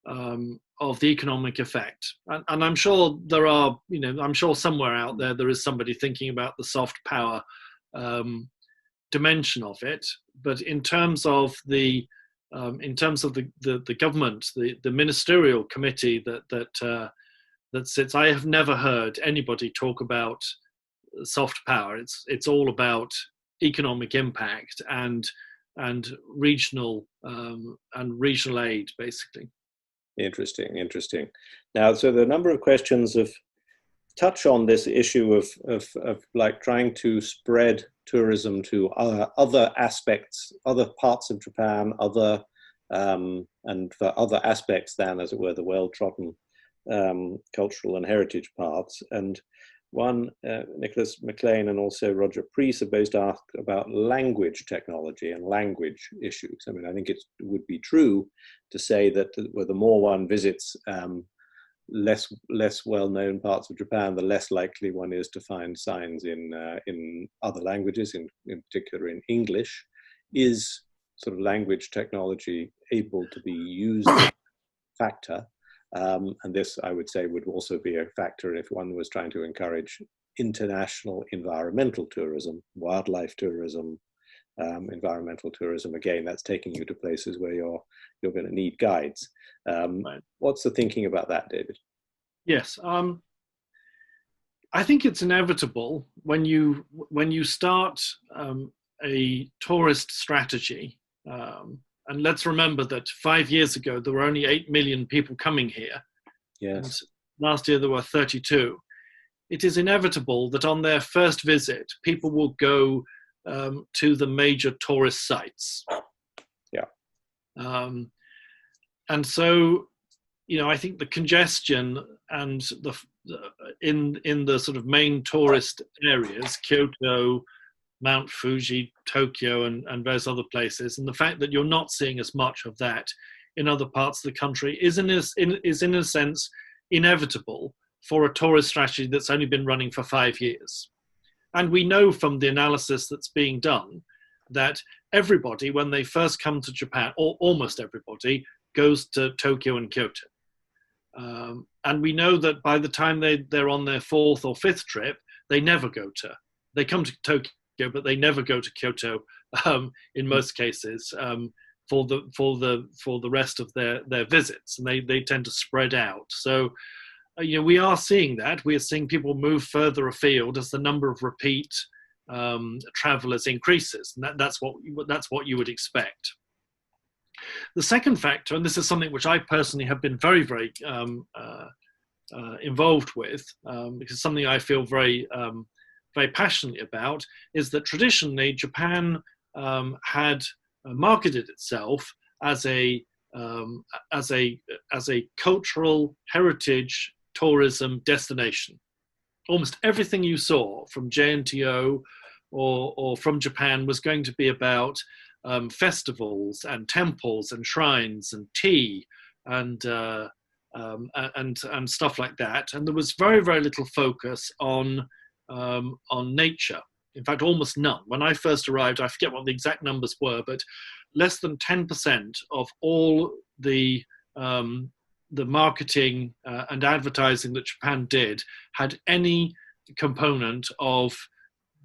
the economic effect. And I'm sure there are, I'm sure somewhere out there is somebody thinking about the soft power dimension of it. But in terms of the government, the ministerial committee that sits, I have never heard anybody talk about soft power. It's all about economic impact and regional aid, basically. Interesting. Now, so the number of questions touch on this issue of like trying to spread tourism to other aspects, other parts of Japan, and for other aspects than, as it were, the well-trodden cultural and heritage paths. And one, Nicholas McLean and also Roger Preece have both asked about language technology and language issues. I mean, I think it would be true to say that the more one visits less well-known parts of Japan, the less likely one is to find signs in other languages, in particular in English. Is sort of language technology able to be used as a factor? And this, I would say, would also be a factor if one was trying to encourage international environmental tourism, wildlife tourism, environmental tourism. Again, that's taking you to places where you're going to need guides. Right. What's the thinking about that, David? Yes, I think it's inevitable when you start a tourist strategy. And let's remember that 5 years ago, there were only 8 million people coming here. Yes. And last year, there were 32. It is inevitable that on their first visit, people will go to the major tourist sites. Yeah. And so, I think the congestion and in the sort of main tourist areas, Kyoto, Mount Fuji, Tokyo, and various other places, and the fact that you're not seeing as much of that in other parts of the country is in a sense inevitable for a tourist strategy that's only been running for 5 years. And we know from the analysis that's being done that everybody, when they first come to Japan, or almost everybody, goes to Tokyo and Kyoto. And we know that by the time they're on their 4th or 5th trip, they come to Tokyo, but they never go to Kyoto in most cases for the rest of their visits, and they tend to spread out. So we are seeing that. We are seeing people move further afield as the number of repeat travelers increases, and that's what you would expect. The second factor, and this is something which I personally have been very, very involved with, because it's something I feel very passionately about, is that traditionally Japan had marketed itself as a cultural heritage tourism destination. Almost everything you saw from JNTO or from Japan was going to be about festivals and temples and shrines and tea and stuff like that. And there was very, very little focus on nature. in fact, almost none. When I first arrived, I forget what the exact numbers were, but less than 10% of all the marketing and advertising that Japan did had any component of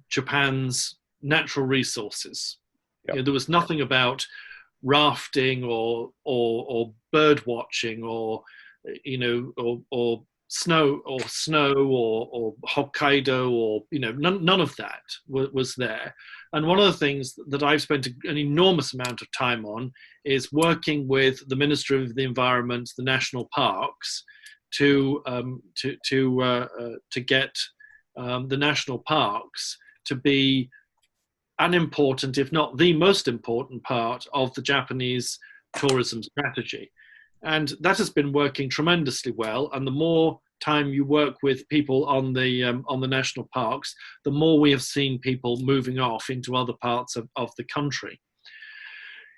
Japan's natural resources. Yep. You know, there was nothing about rafting or bird watching or snow or Hokkaido or none of that was there. And one of the things that I've spent an enormous amount of time on is working with the Ministry of the Environment, the national parks, to get the national parks to be an important, if not the most important part of the Japanese tourism strategy. And that has been working tremendously well. And the more time you work with people on the national parks, the more we have seen people moving off into other parts of the country.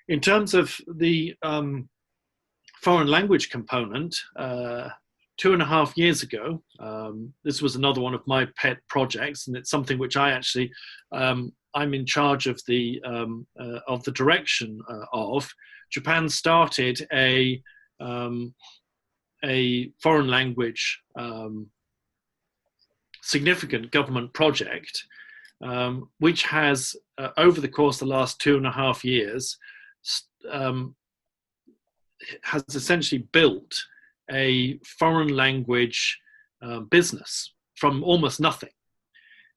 In terms of the foreign language component, 2.5 years ago, this was another one of my pet projects, and it's something which I actually I'm in charge of the direction of. Japan started a foreign language significant government project, which has over the course of the last 2.5 years has essentially built a foreign language business from almost nothing.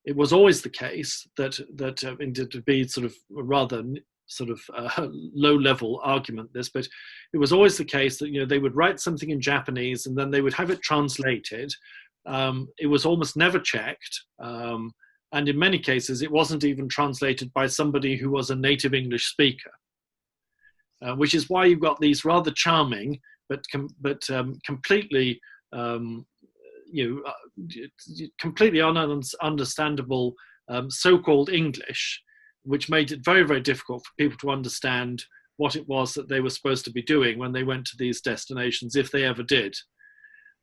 It was always the case that to be sort of rather low-level argument this, but it was always the case that they would write something in Japanese and then they would have it translated. It was almost never checked, and in many cases it wasn't even translated by somebody who was a native English speaker, which is why you've got these rather charming but completely completely ununderstandable so-called English, which made it very, very difficult for people to understand what it was that they were supposed to be doing when they went to these destinations, if they ever did.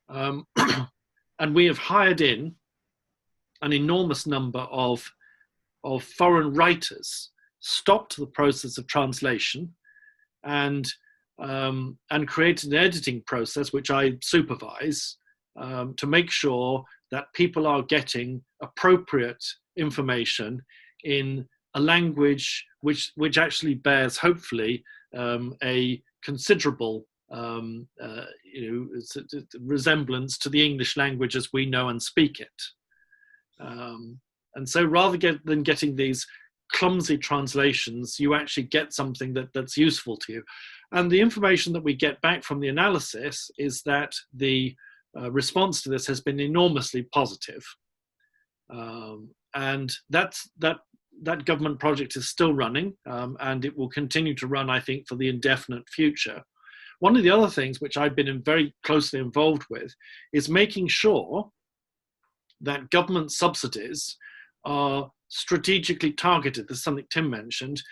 And we have hired in an enormous number of foreign writers, stopped the process of translation, and created an editing process, which I supervise, to make sure that people are getting appropriate information in a language which actually bears, hopefully, a considerable resemblance to the English language as we know and speak it. And so rather than getting these clumsy translations, you actually get something that's useful to you. And the information that we get back from the analysis is that the response to this has been enormously positive. And that government project is still running, and it will continue to run, I think, for the indefinite future. One of the other things which I've been very closely involved with is making sure that government subsidies are strategically targeted. This is something Tim mentioned.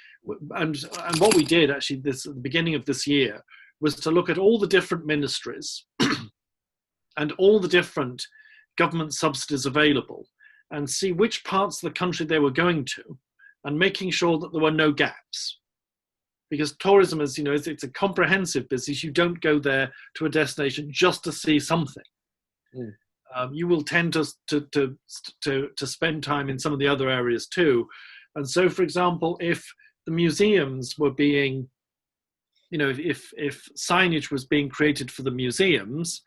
And what we did actually at the beginning of this year was to look at all the different ministries and all the different government subsidies available and see which parts of the country they were going to, and making sure that there were no gaps. Because tourism is, it's a comprehensive business. You don't go there to a destination just to see something. Mm. You will tend to spend time in some of the other areas too. And so, for example, if the museums were being, if signage was being created for the museums,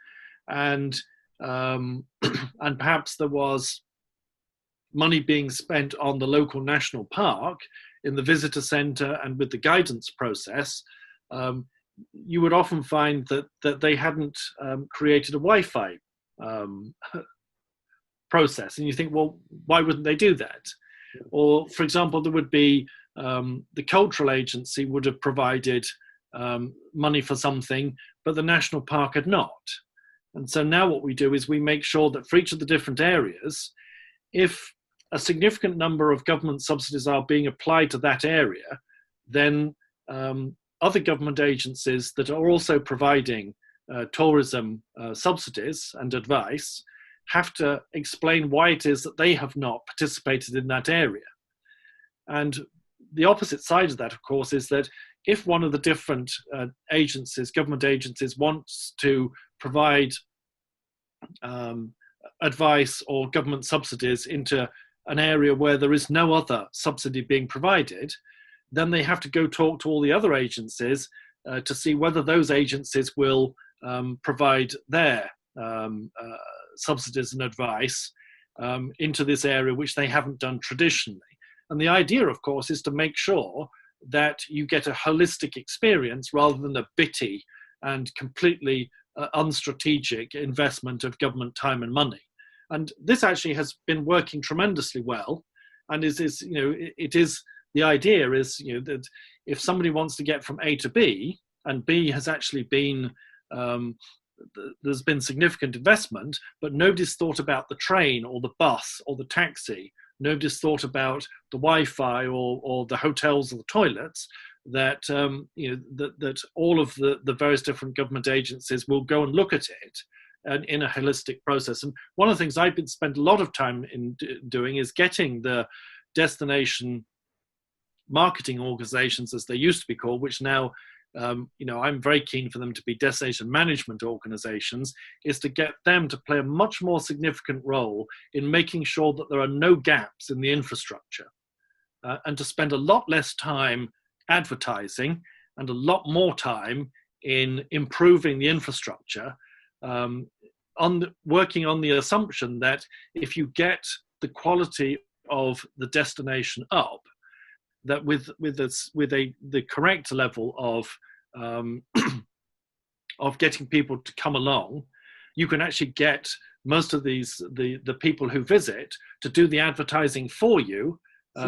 and perhaps there was money being spent on the local national park in the visitor center and with the guidance process, you would often find that they hadn't created a Wi-Fi process. And you think, well, why wouldn't they do that? Or, for example, there would be the cultural agency would have provided money for something, but the national park had not. And so now what we do is we make sure that for each of the different areas, if a significant number of government subsidies are being applied to that area, then other government agencies that are also providing tourism subsidies and advice have to explain why it is that they have not participated in that area. And the opposite side of that, of course, is that if one of the different agencies, government agencies, wants to provide advice or government subsidies into an area where there is no other subsidy being provided, then they have to go talk to all the other agencies to see whether those agencies will provide their subsidies and advice into this area, which they haven't done traditionally. And the idea, of course, is to make sure that you get a holistic experience rather than a bitty and completely unstrategic investment of government time and money. And this actually has been working tremendously well. And it is the idea is that if somebody wants to get from A to B, and B has actually been there's been significant investment, but nobody's thought about the train or the bus or the taxi. Nobody's thought about the Wi-Fi or the hotels or the toilets. That that all of the various different government agencies will go and look at it and in a holistic process. And one of the things I've spent a lot of time in doing is getting the destination marketing organizations, as they used to be called, which now I'm very keen for them to be destination management organizations, is to get them to play a much more significant role in making sure that there are no gaps in the infrastructure and to spend a lot less time advertising and a lot more time in improving the infrastructure, working on the assumption that if you get the quality of the destination up, that with the correct level of getting people to come along, you can actually get most of the people who visit to do the advertising for you,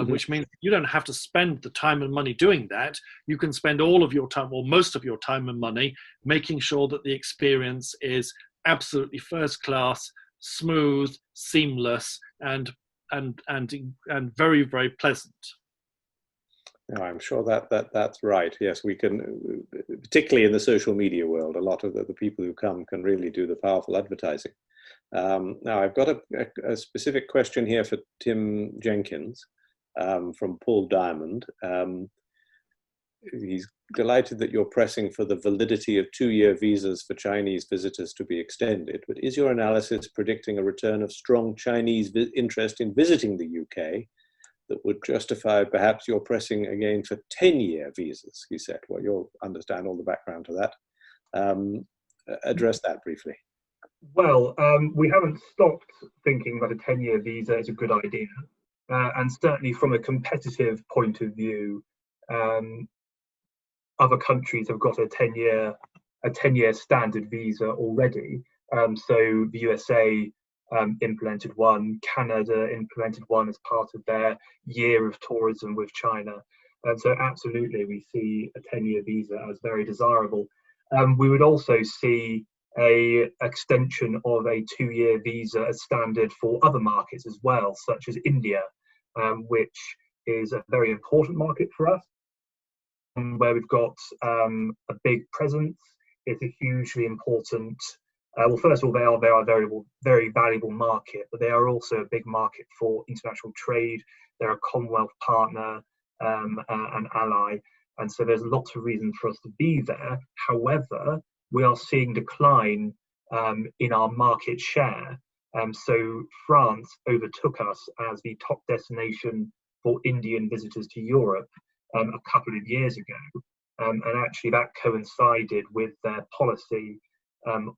which means you don't have to spend the time and money doing that. You can spend all of your time or most of your time and money making sure that the experience is absolutely first class, smooth, seamless, and very, very pleasant. No, I'm sure that's right. Yes, we can, particularly in the social media world, a lot of the people who come can really do the powerful advertising. Now, I've got a specific question here for Tim Jenkins from Paul Diamond. He's delighted that you're pressing for the validity of 2-year visas for Chinese visitors to be extended, but is your analysis predicting a return of strong Chinese interest in visiting the UK that would justify perhaps your pressing again for 10-year visas, he said? Well, you'll understand all the background to that. Address that briefly. Well, we haven't stopped thinking that a 10-year visa is a good idea. And certainly from a competitive point of view, other countries have got a 10-year standard visa already. So the USA implemented one, Canada implemented one as part of their year of tourism with China. And so absolutely we see a 10-year visa as very desirable. We would also see an extension of a 2-year visa as standard for other markets as well, such as India, which is a very important market for us, where we've got a big presence. It's a hugely important, well, first of all, they are a very valuable market, but they are also a big market for international trade. They're a Commonwealth partner, an ally, and so there's lots of reasons for us to be there. However, we are seeing decline in our market share. So France overtook us as the top destination for Indian visitors to Europe a couple of years ago. And actually that coincided with their policy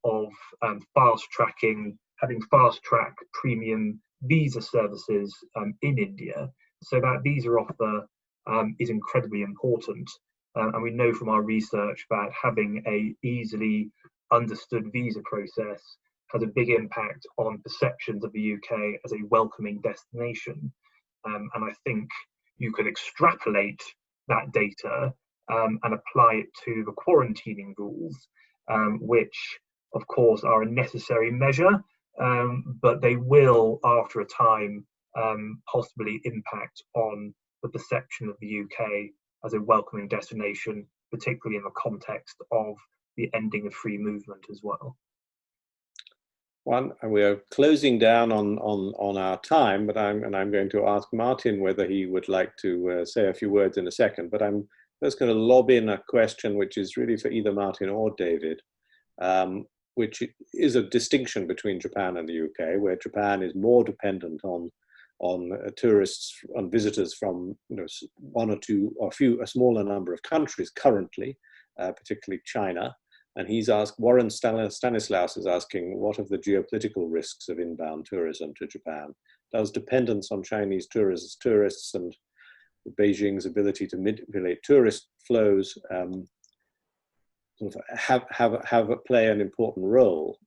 of having fast-track premium visa services in India. So that visa offer is incredibly important. And we know from our research that having a easily understood visa process has a big impact on perceptions of the UK as a welcoming destination. And I think you could extrapolate that data and apply it to the quarantining rules, which of course are a necessary measure, but they will, after a time, possibly impact on the perception of the UK as a welcoming destination, particularly in the context of the ending of free movement as well. One, we are closing down on our time, but I'm going to ask Martin whether he would like to say a few words in a second. But I'm just going to lob in a question which is really for either Martin or David, which is a distinction between Japan and the UK, where Japan is more dependent on tourists, on visitors from one or two or a smaller number of countries currently, particularly China. And he's asked, Warren Stanislaus is asking, what are the geopolitical risks of inbound tourism to Japan? Does dependence on Chinese tourists and Beijing's ability to manipulate tourist flows sort of play an important role?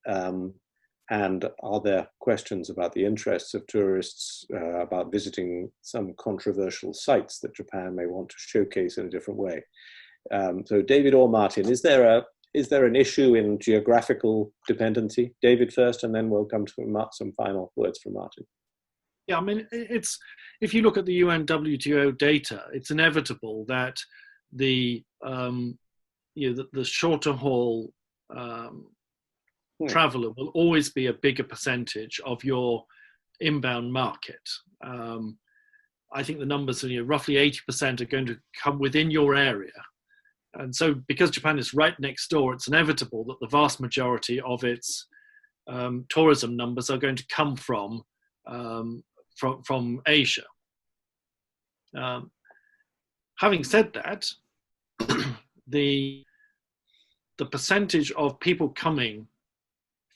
And are there questions about the interests of tourists about visiting some controversial sites that Japan may want to showcase in a different way? So David or Martin, is there an issue in geographical dependency? David first, and then we'll come to some final words from Martin. Yeah, I mean, if you look at the UN WTO data, it's inevitable that the shorter haul traveler will always be a bigger percentage of your inbound market. I think the numbers are roughly 80% are going to come within your area. And so because Japan is right next door, it's inevitable that the vast majority of its tourism numbers are going to come from Asia. Having said that, the percentage of people coming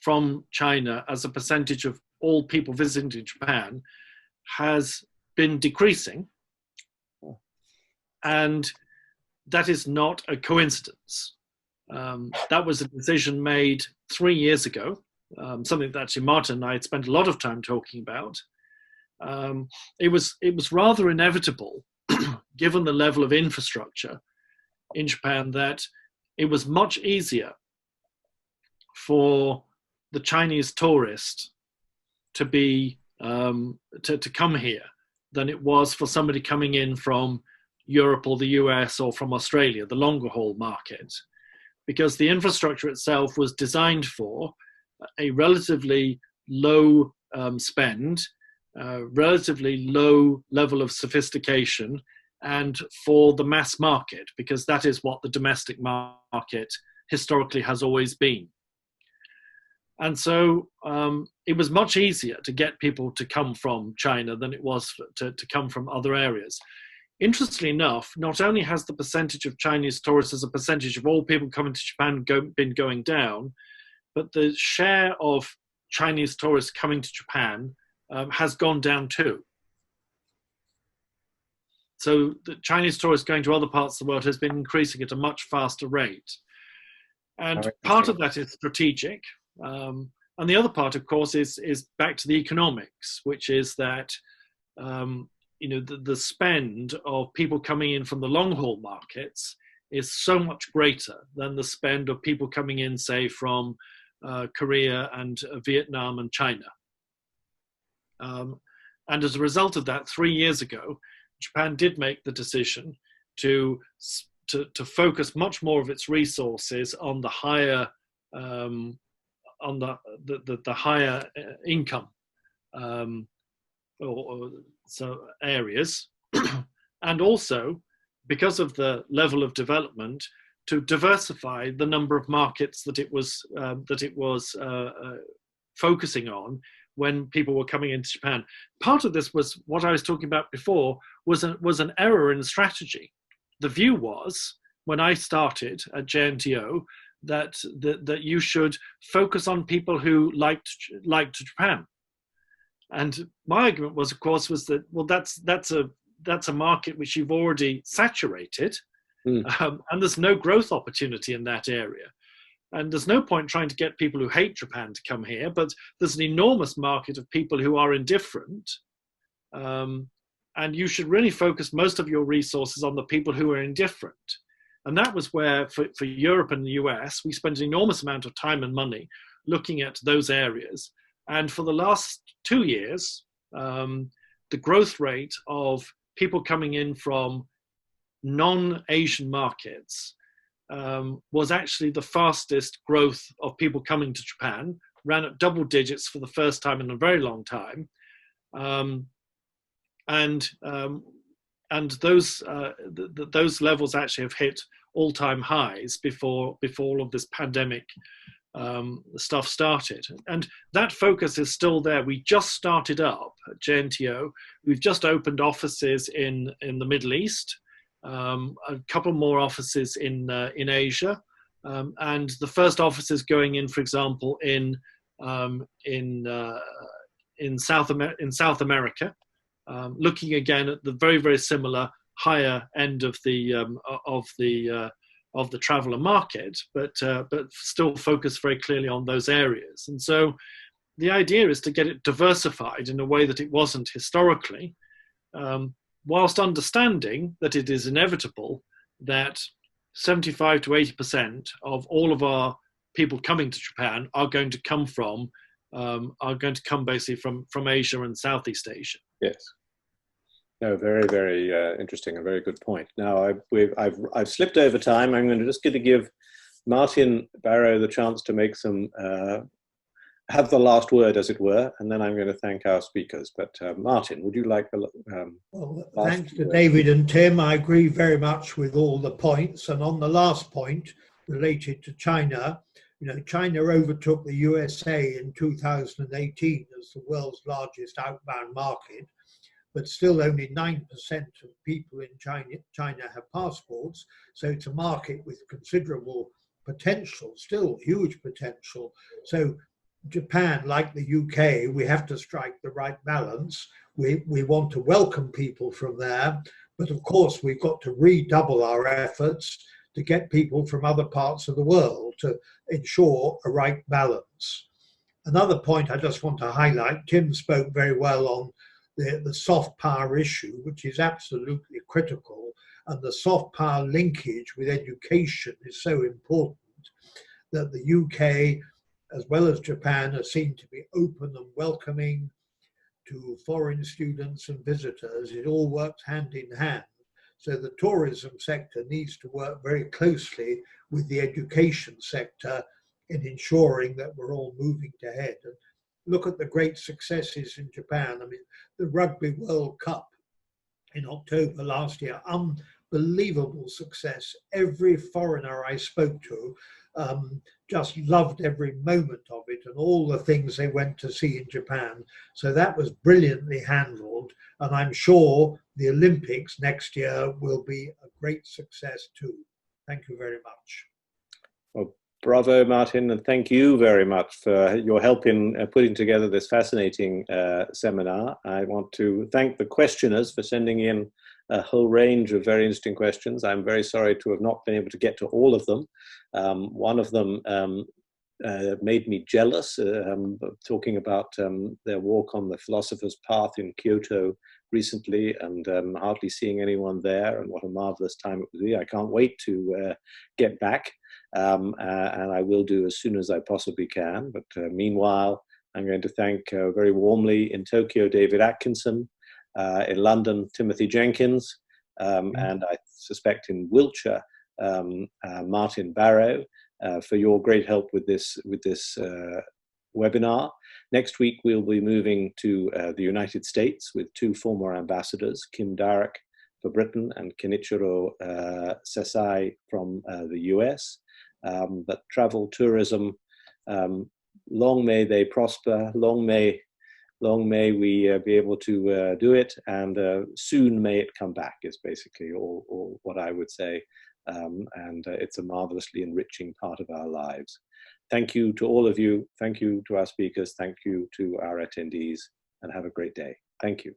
from China as a percentage of all people visiting Japan has been decreasing. And that is not a coincidence. That was a decision made 3 years ago, something that actually Martin and I had spent a lot of time talking about. It was rather inevitable, given the level of infrastructure in Japan, that it was much easier for the Chinese tourist to be to come here than it was for somebody coming in from Europe or the US or from Australia, the longer haul market, because the infrastructure itself was designed for a relatively low spend, relatively low level of sophistication, and for the mass market, because that is what the domestic market historically has always been. And so it was much easier to get people to come from China than it was to come from other areas. Interestingly enough, not only has the percentage of Chinese tourists as a percentage of all people coming to Japan been going down, but the share of Chinese tourists coming to Japan has gone down too. So the Chinese tourists going to other parts of the world has been increasing at a much faster rate. And part of that is strategic. And the other part, of course, is back to the economics, which is that the spend of people coming in from the long haul markets is so much greater than the spend of people coming in, say, from Korea and Vietnam and China. And as a result of that, 3 years ago, Japan did make the decision to focus much more of its resources on the higher the higher income so areas, and also because of the level of development, to diversify the number of markets that it was focusing on when people were coming into Japan. Part of this was what I was talking about before, was an error in strategy. The view was, when I started at JNTO, that you should focus on people who liked Japan. And my argument was, of course, was that, well, that's a market which you've already saturated, and there's no growth opportunity in that area. And there's no point trying to get people who hate Japan to come here, but there's an enormous market of people who are indifferent. And you should really focus most of your resources on the people who are indifferent. And that was where, for Europe and the US, we spent an enormous amount of time and money looking at those areas. And for the last 2 years, the growth rate of people coming in from non-Asian markets was actually the fastest growth of people coming to Japan, ran at double digits for the first time in a very long time. And those levels actually have hit all-time highs before all of this pandemic stuff started. And that focus is still there. We just started up at JNTO. We've just opened offices in the Middle East, a couple more offices in Asia, and the first offices going in, for example, in South America, looking again at the very, very similar higher end of the traveller market, but still focus very clearly on those areas. And so the idea is to get it diversified in a way that it wasn't historically, whilst understanding that it is inevitable that 75 to 80% of all of our people coming to Japan are going to come basically from Asia and Southeast Asia. Yes. No, very, very interesting and very good point. Now, I've slipped over time. I'm going to give Martin Barrow the chance to make some, have the last word, as it were, and then I'm going to thank our speakers. But Martin, would you like the well, thanks to David and Tim. I agree very much with all the points. And on the last point related to China, China overtook the USA in 2018 as the world's largest outbound market. But still only 9% of people in China have passports. So it's a market with considerable potential, still huge potential. So Japan, like the UK, we have to strike the right balance. We want to welcome people from there, but of course we've got to redouble our efforts to get people from other parts of the world to ensure a right balance. Another point I just want to highlight, Tim spoke very well on the soft power issue, which is absolutely critical, and the soft power linkage with education is so important that the UK, as well as Japan, are seen to be open and welcoming to foreign students and visitors. It all works hand in hand. So the tourism sector needs to work very closely with the education sector in ensuring that we're all moving ahead. And look at the great successes in Japan. I mean, the Rugby World Cup in October last year, unbelievable success. Every foreigner I spoke to just loved every moment of it and all the things they went to see in Japan. So that was brilliantly handled. And I'm sure the Olympics next year will be a great success too. Thank you very much. Well, bravo, Martin, and thank you very much for your help in putting together this fascinating seminar. I want to thank the questioners for sending in a whole range of very interesting questions. I'm very sorry to have not been able to get to all of them. One of them made me jealous, talking about their walk on the Philosopher's Path in Kyoto recently, and hardly seeing anyone there, and what a marvelous time it would be. I can't wait to get back, and I will do as soon as I possibly can. But meanwhile, I'm going to thank very warmly in Tokyo David Atkinson, in London Timothy Jenkins, and I suspect in Wiltshire Martin Barrow, for your great help with this webinar. Next week we'll be moving to the United States with two former ambassadors, Kim Darroch for Britain and Kenichiro Sesai from the US. But travel, tourism, long may they prosper, long may we be able to do it, and soon may it come back is basically all what I would say. And it's a marvelously enriching part of our lives. Thank you to all of you. Thank you to our speakers. Thank you to our attendees, and have a great day. Thank you.